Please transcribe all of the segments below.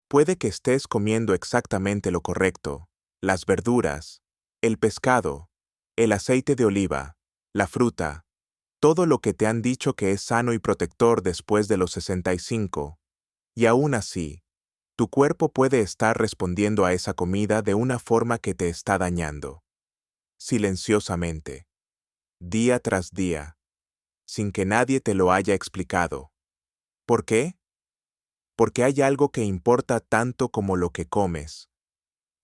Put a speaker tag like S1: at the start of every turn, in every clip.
S1: Puede que estés comiendo exactamente lo correcto, las verduras, el pescado, el aceite de oliva, la fruta, todo lo que te han dicho que es sano y protector después de los 65, y aún así, tu cuerpo puede estar respondiendo a esa comida de una forma que te está dañando, silenciosamente, día tras día, sin que nadie te lo haya explicado. ¿Por qué? Porque hay algo que importa tanto como lo que comes,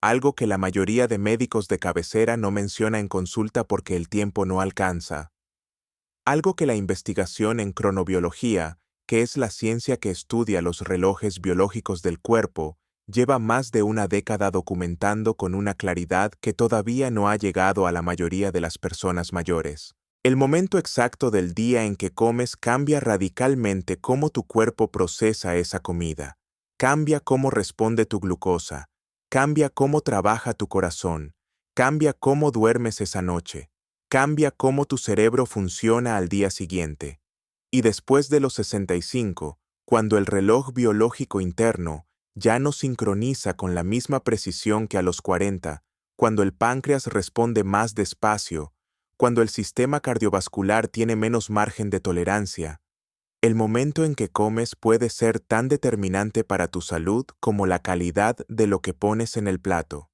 S1: algo que la mayoría de médicos de cabecera no menciona en consulta porque el tiempo no alcanza, algo que la investigación en cronobiología, que es la ciencia que estudia los relojes biológicos del cuerpo, lleva más de una década documentando con una claridad que todavía no ha llegado a la mayoría de las personas mayores. El momento exacto del día en que comes cambia radicalmente cómo tu cuerpo procesa esa comida, cambia cómo responde tu glucosa, cambia cómo trabaja tu corazón, cambia cómo duermes esa noche, cambia cómo tu cerebro funciona al día siguiente. Y después de los 65, cuando el reloj biológico interno ya no sincroniza con la misma precisión que a los 40, cuando el páncreas responde más despacio, cuando el sistema cardiovascular tiene menos margen de tolerancia, el momento en que comes puede ser tan determinante para tu salud como la calidad de lo que pones en el plato.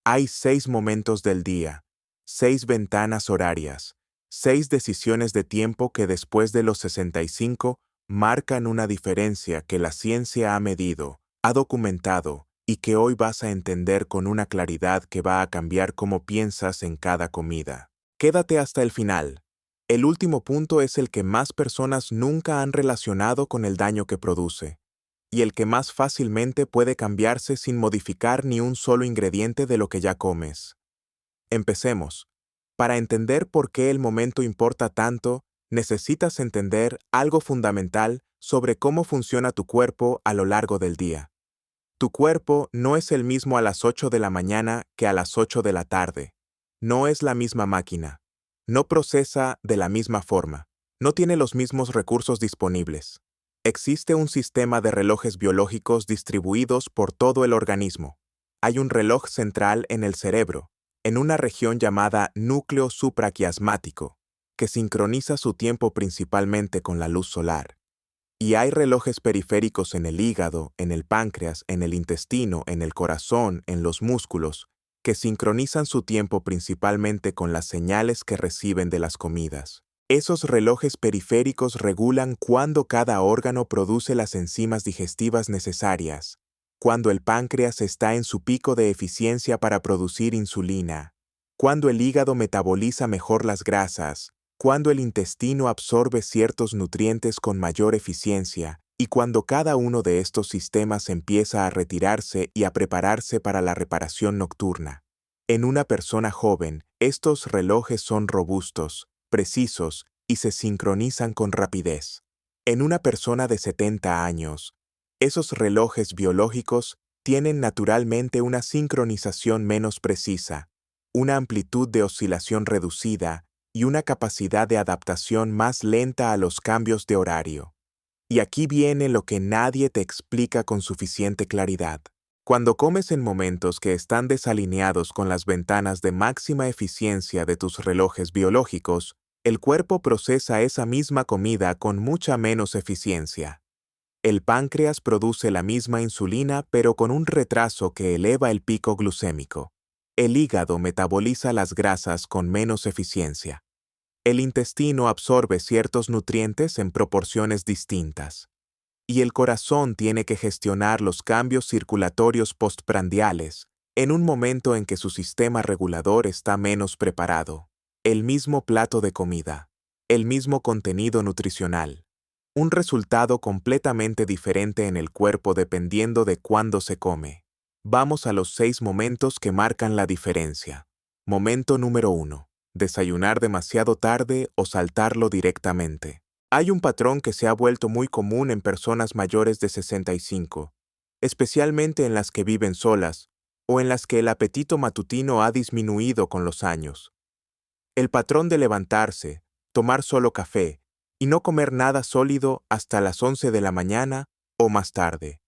S1: Hay 6 momentos del día, 6 ventanas horarias, 6 decisiones de tiempo que después de los 65 marcan una diferencia que la ciencia ha medido, ha documentado y que hoy vas a entender con una claridad que va a cambiar cómo piensas en cada comida. Quédate hasta el final. El último punto es el que más personas nunca han relacionado con el daño que produce, y el que más fácilmente puede cambiarse sin modificar ni un solo ingrediente de lo que ya comes. Empecemos. Para entender por qué el momento importa tanto, necesitas entender algo fundamental sobre cómo funciona tu cuerpo a lo largo del día. Tu cuerpo no es el mismo a las 8 de la mañana que a las 8 de la tarde. No es la misma máquina. No procesa de la misma forma. No tiene los mismos recursos disponibles. Existe un sistema de relojes biológicos distribuidos por todo el organismo. Hay un reloj central en el cerebro, en una región llamada núcleo supraquiasmático, que sincroniza su tiempo principalmente con la luz solar. Y hay relojes periféricos en el hígado, en el páncreas, en el intestino, en el corazón, en los músculos, que sincronizan su tiempo principalmente con las señales que reciben de las comidas. Esos relojes periféricos regulan cuándo cada órgano produce las enzimas digestivas necesarias, cuándo el páncreas está en su pico de eficiencia para producir insulina, cuándo el hígado metaboliza mejor las grasas, cuando el intestino absorbe ciertos nutrientes con mayor eficiencia y cuando cada uno de estos sistemas empieza a retirarse y a prepararse para la reparación nocturna. En una persona joven, estos relojes son robustos, precisos y se sincronizan con rapidez. En una persona de 70 años, esos relojes biológicos tienen naturalmente una sincronización menos precisa, una amplitud de oscilación reducida y una capacidad de adaptación más lenta a los cambios de horario. Y aquí viene lo que nadie te explica con suficiente claridad. Cuando comes en momentos que están desalineados con las ventanas de máxima eficiencia de tus relojes biológicos, el cuerpo procesa esa misma comida con mucha menos eficiencia. El páncreas produce la misma insulina pero con un retraso que eleva el pico glucémico. El hígado metaboliza las grasas con menos eficiencia. El intestino absorbe ciertos nutrientes en proporciones distintas. Y el corazón tiene que gestionar los cambios circulatorios postprandiales en un momento en que su sistema regulador está menos preparado. El mismo plato de comida, el mismo contenido nutricional. Un resultado completamente diferente en el cuerpo dependiendo de cuándo se come. Vamos a los 6 momentos que marcan la diferencia. Momento número 1. Desayunar demasiado tarde o saltarlo directamente. Hay un patrón que se ha vuelto muy común en personas mayores de 65, especialmente en las que viven solas o en las que el apetito matutino ha disminuido con los años. El patrón de levantarse, tomar solo café y no comer nada sólido hasta las 11 de la mañana o más tarde,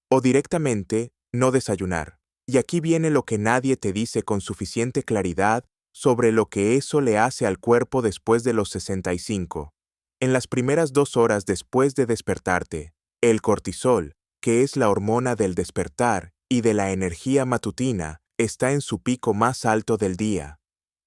S1: o directamente no desayunar. Y aquí viene lo que nadie te dice con suficiente claridad sobre lo que eso le hace al cuerpo después de los 65. En las primeras 2 horas después de despertarte, el cortisol, que es la hormona del despertar y de la energía matutina, está en su pico más alto del día.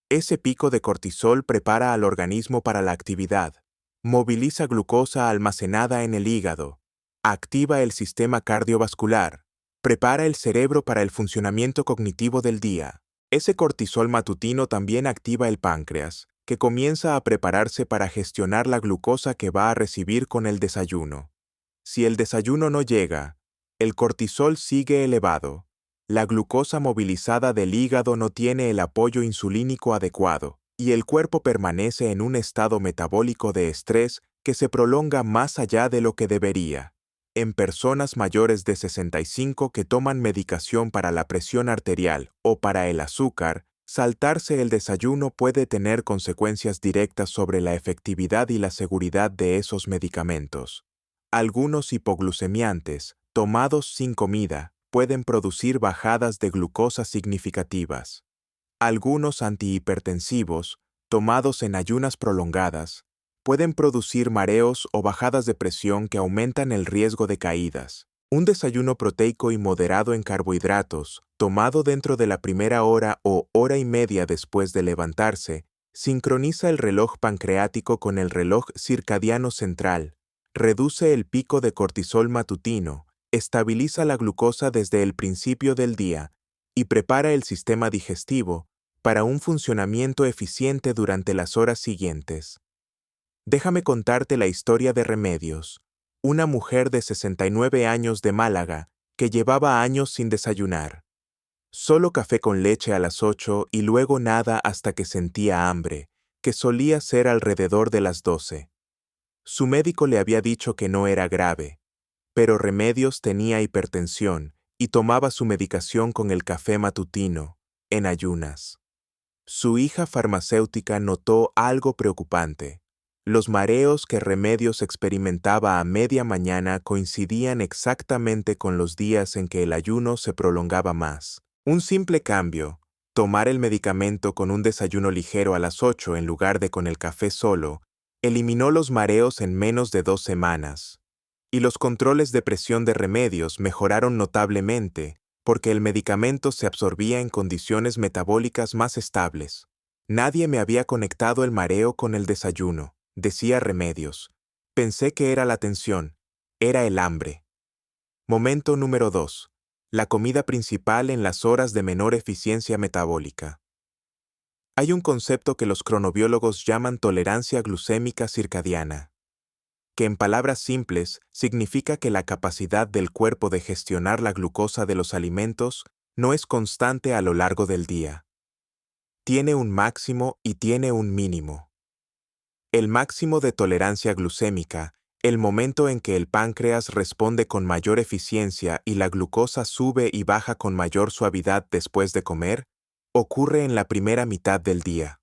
S1: Ese pico de cortisol prepara al organismo para la actividad, moviliza glucosa almacenada en el hígado, activa el sistema cardiovascular, prepara el cerebro para el funcionamiento cognitivo del día. Ese cortisol matutino también activa el páncreas, que comienza a prepararse para gestionar la glucosa que va a recibir con el desayuno. Si el desayuno no llega, el cortisol sigue elevado. La glucosa movilizada del hígado no tiene el apoyo insulínico adecuado, y el cuerpo permanece en un estado metabólico de estrés que se prolonga más allá de lo que debería. En personas mayores de 65 que toman medicación para la presión arterial o para el azúcar, saltarse el desayuno puede tener consecuencias directas sobre la efectividad y la seguridad de esos medicamentos. Algunos hipoglucemiantes, tomados sin comida, pueden producir bajadas de glucosa significativas. Algunos antihipertensivos, tomados en ayunas prolongadas, pueden producir mareos o bajadas de presión que aumentan el riesgo de caídas. Un desayuno proteico y moderado en carbohidratos, tomado dentro de la primera hora o hora y media después de levantarse, sincroniza el reloj pancreático con el reloj circadiano central, reduce el pico de cortisol matutino, estabiliza la glucosa desde el principio del día y prepara el sistema digestivo para un funcionamiento eficiente durante las horas siguientes. Déjame contarte la historia de Remedios, una mujer de 69 años de Málaga que llevaba años sin desayunar. Solo café con leche a las 8 y luego nada hasta que sentía hambre, que solía ser alrededor de las 12. Su médico le había dicho que no era grave, pero Remedios tenía hipertensión y tomaba su medicación con el café matutino, en ayunas. Su hija farmacéutica notó algo preocupante. Los mareos que Remedios experimentaba a media mañana coincidían exactamente con los días en que el ayuno se prolongaba más. Un simple cambio, tomar el medicamento con un desayuno ligero a las 8 en lugar de con el café solo, eliminó los mareos en menos de 2 semanas. Y los controles de presión de Remedios mejoraron notablemente porque el medicamento se absorbía en condiciones metabólicas más estables. Nadie me había conectado el mareo con el desayuno, decía Remedios. Pensé que era la tensión, era el hambre. Momento número 2. La comida principal en las horas de menor eficiencia metabólica. Hay un concepto que los cronobiólogos llaman tolerancia glucémica circadiana, que en palabras simples significa que la capacidad del cuerpo de gestionar la glucosa de los alimentos no es constante a lo largo del día. Tiene un máximo y tiene un mínimo. El máximo de tolerancia glucémica, el momento en que el páncreas responde con mayor eficiencia y la glucosa sube y baja con mayor suavidad después de comer, ocurre en la primera mitad del día,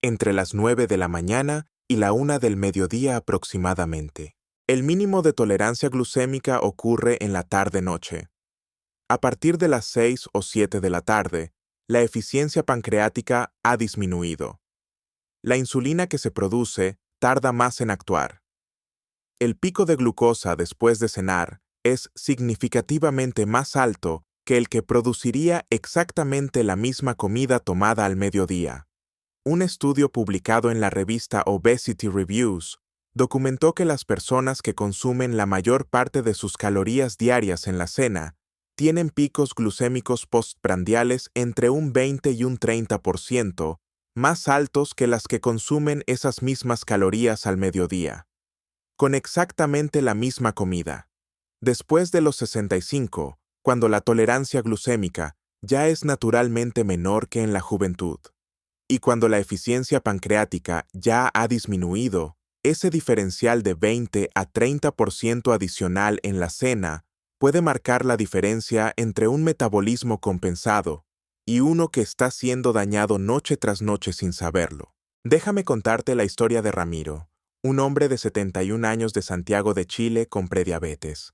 S1: entre las 9 de la mañana y la 1 del mediodía aproximadamente. El mínimo de tolerancia glucémica ocurre en la tarde-noche. A partir de las 6 o 7 de la tarde, la eficiencia pancreática ha disminuido. La insulina que se produce tarda más en actuar. El pico de glucosa después de cenar es significativamente más alto que el que produciría exactamente la misma comida tomada al mediodía. Un estudio publicado en la revista Obesity Reviews documentó que las personas que consumen la mayor parte de sus calorías diarias en la cena tienen picos glucémicos postprandiales entre un 20 y un 30% más altos que las que consumen esas mismas calorías al mediodía, con exactamente la misma comida. Después de los 65, cuando la tolerancia glucémica ya es naturalmente menor que en la juventud, y cuando la eficiencia pancreática ya ha disminuido, ese diferencial de 20 a 30% adicional en la cena puede marcar la diferencia entre un metabolismo compensado y uno que está siendo dañado noche tras noche sin saberlo. Déjame contarte la historia de Ramiro, un hombre de 71 años de Santiago de Chile con prediabetes.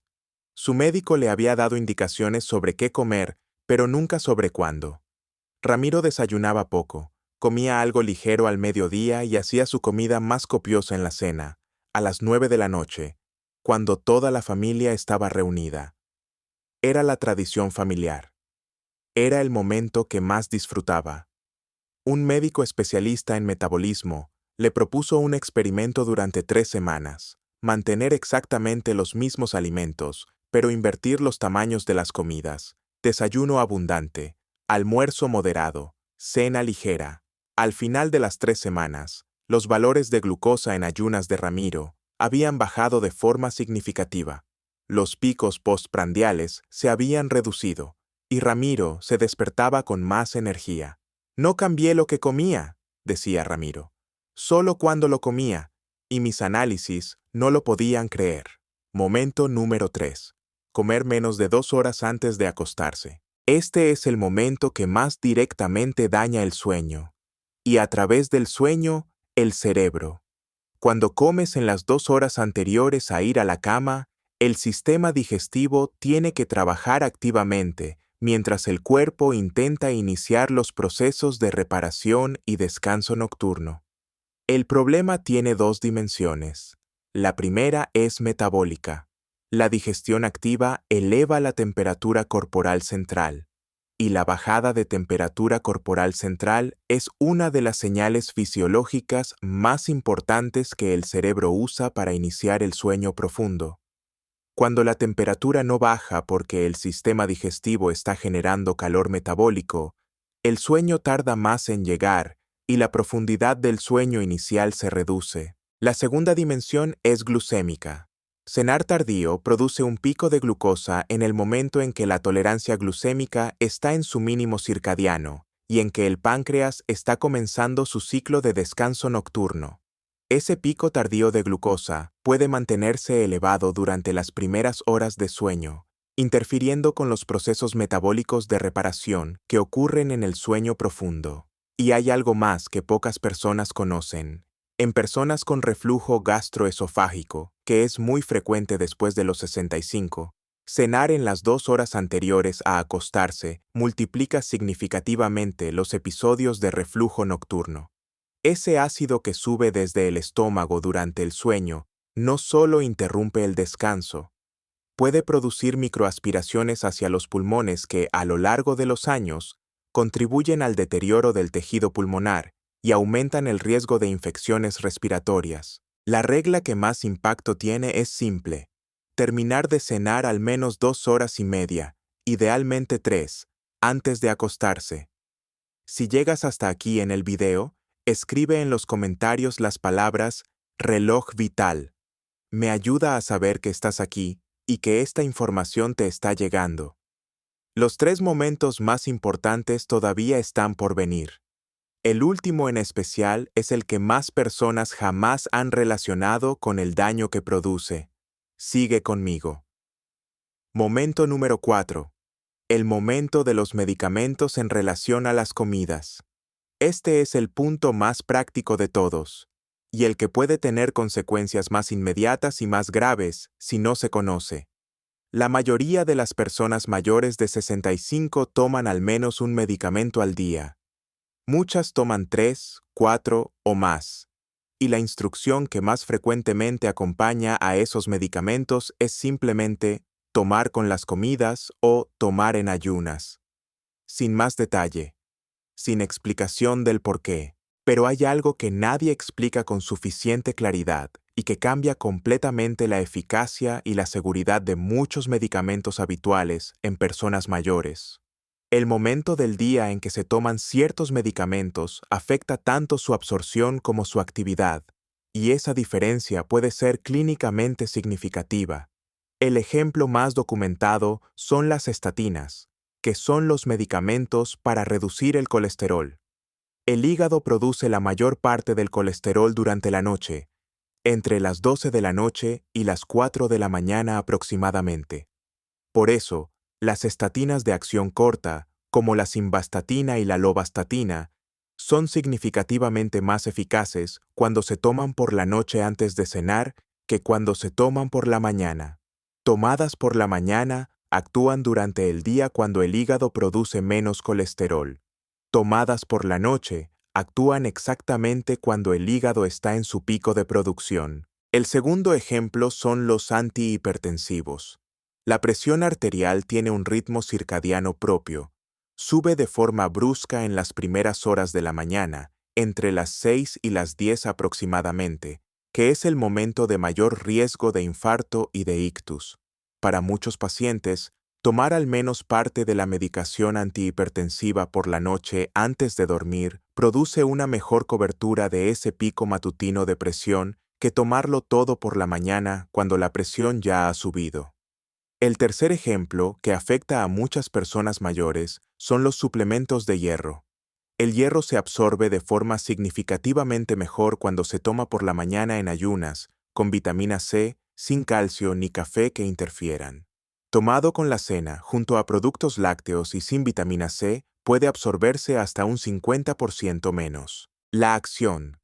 S1: Su médico le había dado indicaciones sobre qué comer, pero nunca sobre cuándo. Ramiro desayunaba poco, comía algo ligero al mediodía y hacía su comida más copiosa en la cena, a las 9 de la noche, cuando toda la familia estaba reunida. Era la tradición familiar. Era el momento que más disfrutaba. Un médico especialista en metabolismo le propuso un experimento durante 3 semanas, mantener exactamente los mismos alimentos, pero invertir los tamaños de las comidas, desayuno abundante, almuerzo moderado, cena ligera. Al final de las 3 semanas, los valores de glucosa en ayunas de Ramiro habían bajado de forma significativa. Los picos postprandiales se habían reducido, y Ramiro se despertaba con más energía. No cambié lo que comía, decía Ramiro, solo cuando lo comía, y mis análisis no lo podían creer. Momento número 3. Comer menos de 2 horas antes de acostarse. Este es el momento que más directamente daña el sueño, y a través del sueño, el cerebro. Cuando comes en las 2 horas anteriores a ir a la cama, el sistema digestivo tiene que trabajar activamente, mientras el cuerpo intenta iniciar los procesos de reparación y descanso nocturno. El problema tiene 2 dimensiones. La primera es metabólica. La digestión activa eleva la temperatura corporal central, y la bajada de temperatura corporal central es una de las señales fisiológicas más importantes que el cerebro usa para iniciar el sueño profundo. Cuando la temperatura no baja porque el sistema digestivo está generando calor metabólico, el sueño tarda más en llegar y la profundidad del sueño inicial se reduce. La segunda dimensión es glucémica. Cenar tardío produce un pico de glucosa en el momento en que la tolerancia glucémica está en su mínimo circadiano y en que el páncreas está comenzando su ciclo de descanso nocturno. Ese pico tardío de glucosa puede mantenerse elevado durante las primeras horas de sueño, interfiriendo con los procesos metabólicos de reparación que ocurren en el sueño profundo. Y hay algo más que pocas personas conocen. En personas con reflujo gastroesofágico, que es muy frecuente después de los 65, cenar en las 2 horas anteriores a acostarse multiplica significativamente los episodios de reflujo nocturno. Ese ácido que sube desde el estómago durante el sueño no solo interrumpe el descanso, puede producir microaspiraciones hacia los pulmones que, a lo largo de los años, contribuyen al deterioro del tejido pulmonar y aumentan el riesgo de infecciones respiratorias. La regla que más impacto tiene es simple: terminar de cenar al menos 2 horas y media, idealmente 3, antes de acostarse. Si llegas hasta aquí en el video, escribe en los comentarios las palabras reloj vital. Me ayuda a saber que estás aquí y que esta información te está llegando. Los 3 momentos más importantes todavía están por venir. El último en especial es el que más personas jamás han relacionado con el daño que produce. Sigue conmigo. Momento número 4. El momento de los medicamentos en relación a las comidas. Este es el punto más práctico de todos, y el que puede tener consecuencias más inmediatas y más graves si no se conoce. La mayoría de las personas mayores de 65 toman al menos un medicamento al día. Muchas toman 3, 4 o más, y la instrucción que más frecuentemente acompaña a esos medicamentos es simplemente tomar con las comidas o tomar en ayunas. Sin más detalle, sin explicación del por qué, pero hay algo que nadie explica con suficiente claridad y que cambia completamente la eficacia y la seguridad de muchos medicamentos habituales en personas mayores. El momento del día en que se toman ciertos medicamentos afecta tanto su absorción como su actividad, y esa diferencia puede ser clínicamente significativa. El ejemplo más documentado son las estatinas, que son los medicamentos para reducir el colesterol. El hígado produce la mayor parte del colesterol durante la noche, entre las 12 de la noche y las 4 de la mañana aproximadamente. Por eso, las estatinas de acción corta, como la simvastatina y la lovastatina, son significativamente más eficaces cuando se toman por la noche antes de cenar que cuando se toman por la mañana. Tomadas por la mañana, actúan durante el día cuando el hígado produce menos colesterol. Tomadas por la noche, actúan exactamente cuando el hígado está en su pico de producción. El segundo ejemplo son los antihipertensivos. La presión arterial tiene un ritmo circadiano propio. Sube de forma brusca en las primeras horas de la mañana, entre las 6 y las 10 aproximadamente, que es el momento de mayor riesgo de infarto y de ictus. Para muchos pacientes, tomar al menos parte de la medicación antihipertensiva por la noche antes de dormir produce una mejor cobertura de ese pico matutino de presión que tomarlo todo por la mañana cuando la presión ya ha subido. El tercer ejemplo, que afecta a muchas personas mayores, son los suplementos de hierro. El hierro se absorbe de forma significativamente mejor cuando se toma por la mañana en ayunas, con vitamina C, sin calcio ni café que interfieran. Tomado con la cena, junto a productos lácteos y sin vitamina C, puede absorberse hasta un 50% menos. La acción.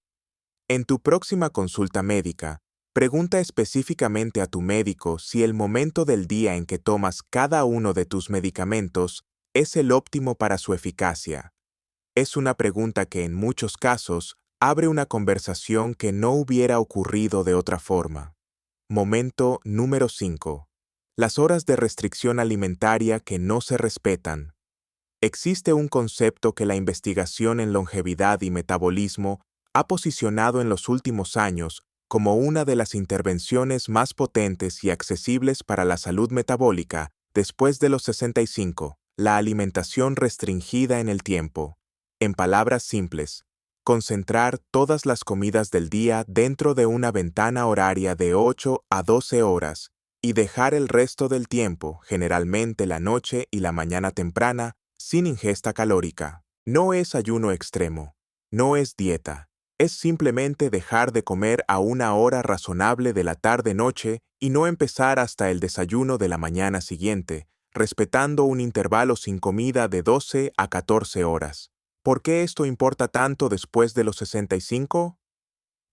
S1: En tu próxima consulta médica, pregunta específicamente a tu médico si el momento del día en que tomas cada uno de tus medicamentos es el óptimo para su eficacia. Es una pregunta que en muchos casos abre una conversación que no hubiera ocurrido de otra forma. Momento número 5. Las horas de restricción alimentaria que no se respetan. Existe un concepto que la investigación en longevidad y metabolismo ha posicionado en los últimos años como una de las intervenciones más potentes y accesibles para la salud metabólica después de los 65, la alimentación restringida en el tiempo. En palabras simples, concentrar todas las comidas del día dentro de una ventana horaria de 8 a 12 horas y dejar el resto del tiempo, generalmente la noche y la mañana temprana, sin ingesta calórica. No es ayuno extremo, no es dieta, es simplemente dejar de comer a una hora razonable de la tarde-noche y no empezar hasta el desayuno de la mañana siguiente, respetando un intervalo sin comida de 12 a 14 horas. ¿Por qué esto importa tanto después de los 65?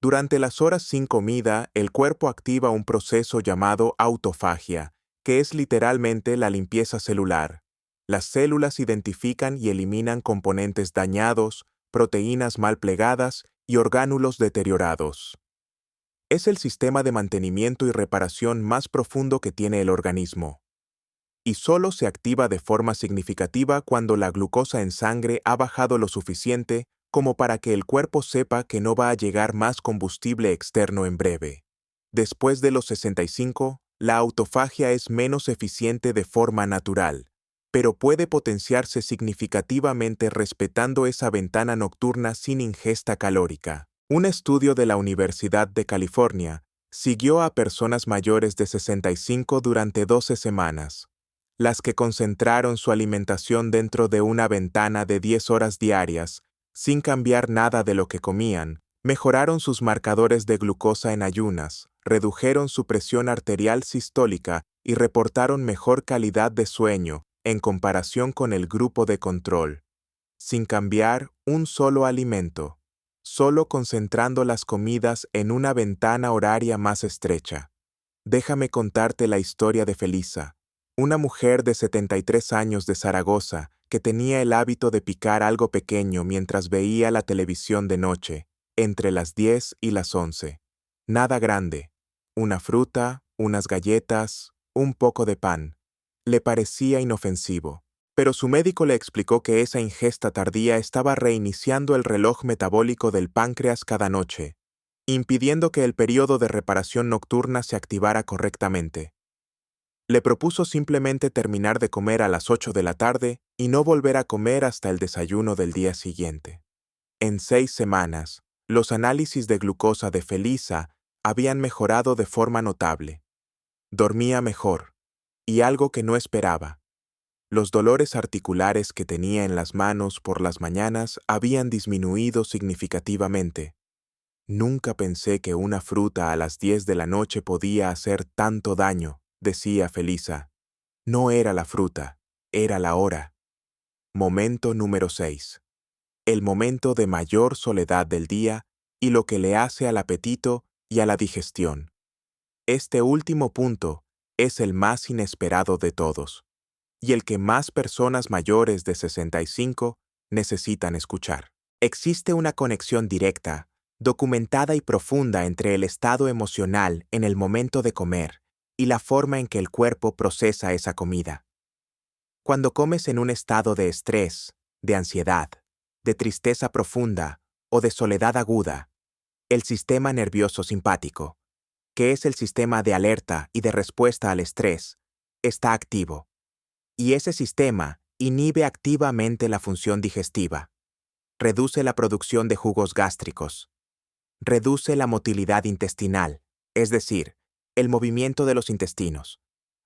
S1: Durante las horas sin comida, el cuerpo activa un proceso llamado autofagia, que es literalmente la limpieza celular. Las células identifican y eliminan componentes dañados, proteínas mal plegadas y orgánulos deteriorados. Es el sistema de mantenimiento y reparación más profundo que tiene el organismo. Y solo se activa de forma significativa cuando la glucosa en sangre ha bajado lo suficiente como para que el cuerpo sepa que no va a llegar más combustible externo en breve. Después de los 65, la autofagia es menos eficiente de forma natural, pero puede potenciarse significativamente respetando esa ventana nocturna sin ingesta calórica. Un estudio de la Universidad de California siguió a personas mayores de 65 durante 12 semanas. Las que concentraron su alimentación dentro de una ventana de 10 horas diarias, sin cambiar nada de lo que comían, mejoraron sus marcadores de glucosa en ayunas, redujeron su presión arterial sistólica y reportaron mejor calidad de sueño en comparación con el grupo de control, sin cambiar un solo alimento, solo concentrando las comidas en una ventana horaria más estrecha. Déjame contarte la historia de Felisa, una mujer de 73 años de Zaragoza que tenía el hábito de picar algo pequeño mientras veía la televisión de noche, entre las 10 y las 11. Nada grande. Una fruta, unas galletas, un poco de pan. Le parecía inofensivo, pero su médico le explicó que esa ingesta tardía estaba reiniciando el reloj metabólico del páncreas cada noche, impidiendo que el periodo de reparación nocturna se activara correctamente. Le propuso simplemente terminar de comer a las 8 de la tarde y no volver a comer hasta el desayuno del día siguiente. En 6 semanas, los análisis de glucosa de Felisa habían mejorado de forma notable. Dormía mejor, y algo que no esperaba. Los dolores articulares que tenía en las manos por las mañanas habían disminuido significativamente. Nunca pensé que una fruta a las 10 de la noche podía hacer tanto daño, decía Felisa. No era la fruta, era la hora. Momento número 6. El momento de mayor soledad del día y lo que le hace al apetito y a la digestión. Este último punto es el más inesperado de todos, y el que más personas mayores de 65 necesitan escuchar. Existe una conexión directa, documentada y profunda entre el estado emocional en el momento de comer y la forma en que el cuerpo procesa esa comida. Cuando comes en un estado de estrés, de ansiedad, de tristeza profunda o de soledad aguda, el sistema nervioso simpático, que es el sistema de alerta y de respuesta al estrés, está activo. Y ese sistema inhibe activamente la función digestiva, reduce la producción de jugos gástricos, reduce la motilidad intestinal, es decir, el movimiento de los intestinos,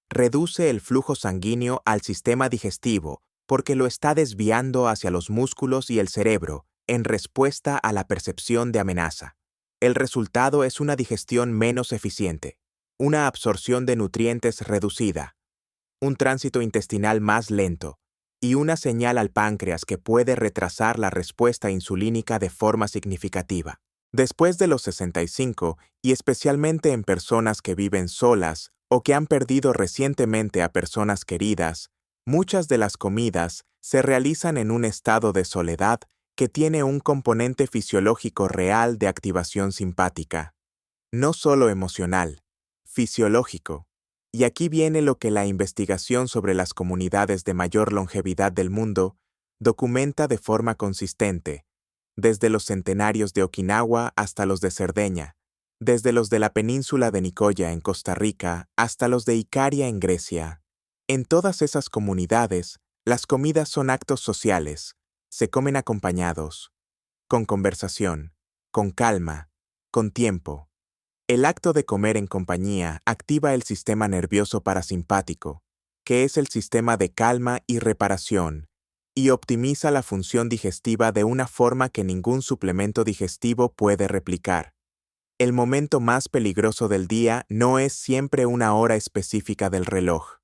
S1: reduce el flujo sanguíneo al sistema digestivo porque lo está desviando hacia los músculos y el cerebro en respuesta a la percepción de amenaza. El resultado es una digestión menos eficiente, una absorción de nutrientes reducida, un tránsito intestinal más lento y una señal al páncreas que puede retrasar la respuesta insulínica de forma significativa. Después de los 65, y especialmente en personas que viven solas o que han perdido recientemente a personas queridas, muchas de las comidas se realizan en un estado de soledad que tiene un componente fisiológico real de activación simpática, no solo emocional, fisiológico. Y aquí viene lo que la investigación sobre las comunidades de mayor longevidad del mundo documenta de forma consistente, desde los centenarios de Okinawa hasta los de Cerdeña, desde los de la península de Nicoya en Costa Rica hasta los de Icaria en Grecia. En todas esas comunidades, las comidas son actos sociales, se comen acompañados, con conversación, con calma, con tiempo. El acto de comer en compañía activa el sistema nervioso parasimpático, que es el sistema de calma y reparación, y optimiza la función digestiva de una forma que ningún suplemento digestivo puede replicar. El momento más peligroso del día no es siempre una hora específica del reloj.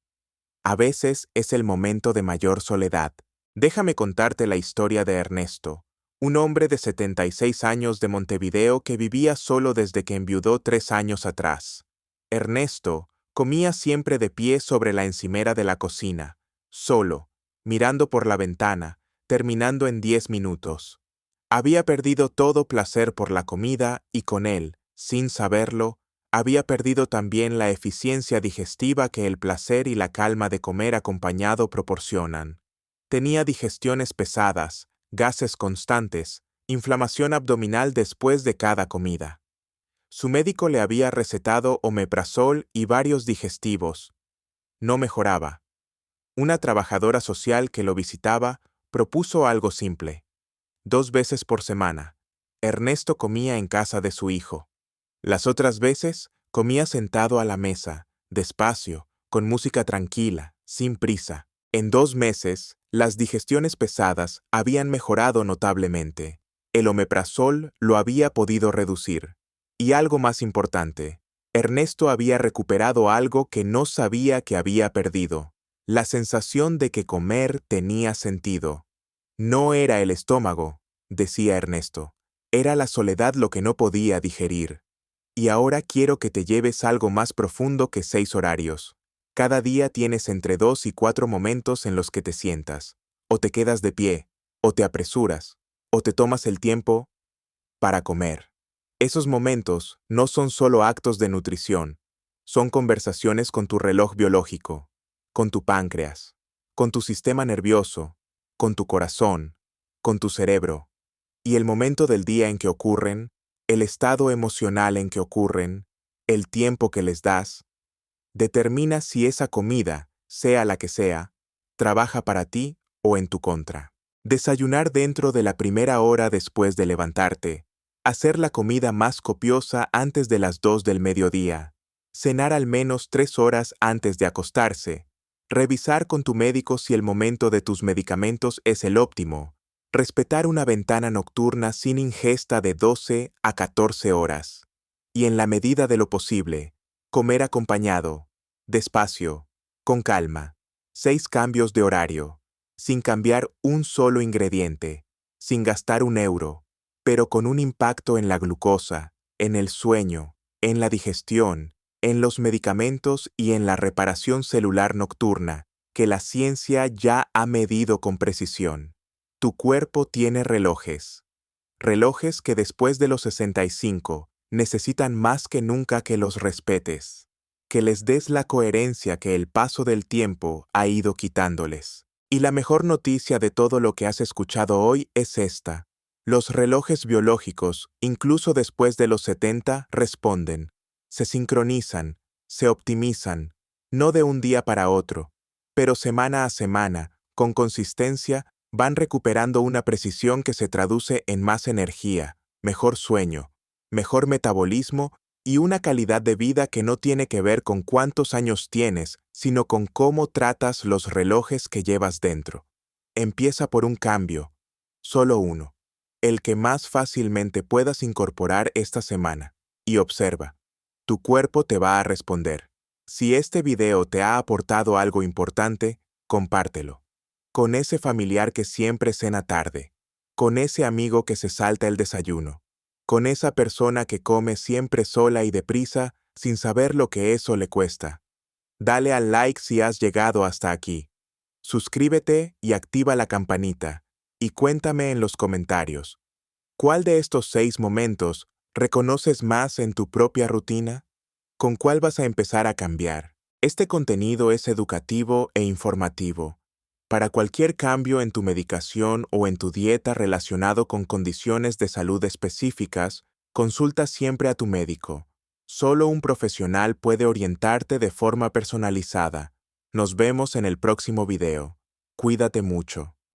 S1: A veces es el momento de mayor soledad. Déjame contarte la historia de Ernesto, un hombre de 76 años de Montevideo que vivía solo desde que enviudó 3 años atrás. Ernesto comía siempre de pie sobre la encimera de la cocina, solo, mirando por la ventana, terminando en 10 minutos. Había perdido todo placer por la comida y con él, sin saberlo, había perdido también la eficiencia digestiva que el placer y la calma de comer acompañado proporcionan. Tenía digestiones pesadas, gases constantes, inflamación abdominal después de cada comida. Su médico le había recetado omeprazol y varios digestivos. No mejoraba. Una trabajadora social que lo visitaba propuso algo simple. 2 veces por semana, Ernesto comía en casa de su hijo. Las otras veces, comía sentado a la mesa, despacio, con música tranquila, sin prisa. En 2 meses, las digestiones pesadas habían mejorado notablemente. El omeprazol lo había podido reducir. Y algo más importante, Ernesto había recuperado algo que no sabía que había perdido: la sensación de que comer tenía sentido. No era el estómago, decía Ernesto, era la soledad lo que no podía digerir. Y ahora quiero que te lleves algo más profundo que 6 horarios. Cada día tienes entre 2 y 4 momentos en los que te sientas, o te quedas de pie, o te apresuras, o te tomas el tiempo para comer. Esos momentos no son solo actos de nutrición, son conversaciones con tu reloj biológico, con tu páncreas, con tu sistema nervioso, con tu corazón, con tu cerebro. Y el momento del día en que ocurren, el estado emocional en que ocurren, el tiempo que les das, determina si esa comida, sea la que sea, trabaja para ti o en tu contra. Desayunar dentro de la primera hora después de levantarte, hacer la comida más copiosa antes de las 2 del mediodía, cenar al menos 3 horas antes de acostarse, revisar con tu médico si el momento de tus medicamentos es el óptimo, respetar una ventana nocturna sin ingesta de 12 a 14 horas. Y en la medida de lo posible, comer acompañado, despacio, con calma. 6 cambios de horario, sin cambiar un solo ingrediente, sin gastar un euro, pero con un impacto en la glucosa, en el sueño, en la digestión en los medicamentos y en la reparación celular nocturna, que la ciencia ya ha medido con precisión. Tu cuerpo tiene relojes. Relojes que después de los 65 necesitan más que nunca que los respetes, que les des la coherencia que el paso del tiempo ha ido quitándoles. Y la mejor noticia de todo lo que has escuchado hoy es esta. Los relojes biológicos, incluso después de los 70, responden, se sincronizan, se optimizan, no de un día para otro, pero semana a semana, con consistencia, van recuperando una precisión que se traduce en más energía, mejor sueño, mejor metabolismo y una calidad de vida que no tiene que ver con cuántos años tienes, sino con cómo tratas los relojes que llevas dentro. Empieza por un cambio, solo uno, el que más fácilmente puedas incorporar esta semana, y observa. Tu cuerpo te va a responder. Si este video te ha aportado algo importante, compártelo. Con ese familiar que siempre cena tarde, con ese amigo que se salta el desayuno, con esa persona que come siempre sola y deprisa sin saber lo que eso le cuesta. Dale al like si has llegado hasta aquí. Suscríbete y activa la campanita, y cuéntame en los comentarios, ¿cuál de estos 6 momentos reconoces más en tu propia rutina? ¿Con cuál vas a empezar a cambiar? Este contenido es educativo e informativo. Para cualquier cambio en tu medicación o en tu dieta relacionado con condiciones de salud específicas, consulta siempre a tu médico. Solo un profesional puede orientarte de forma personalizada. Nos vemos en el próximo video. Cuídate mucho.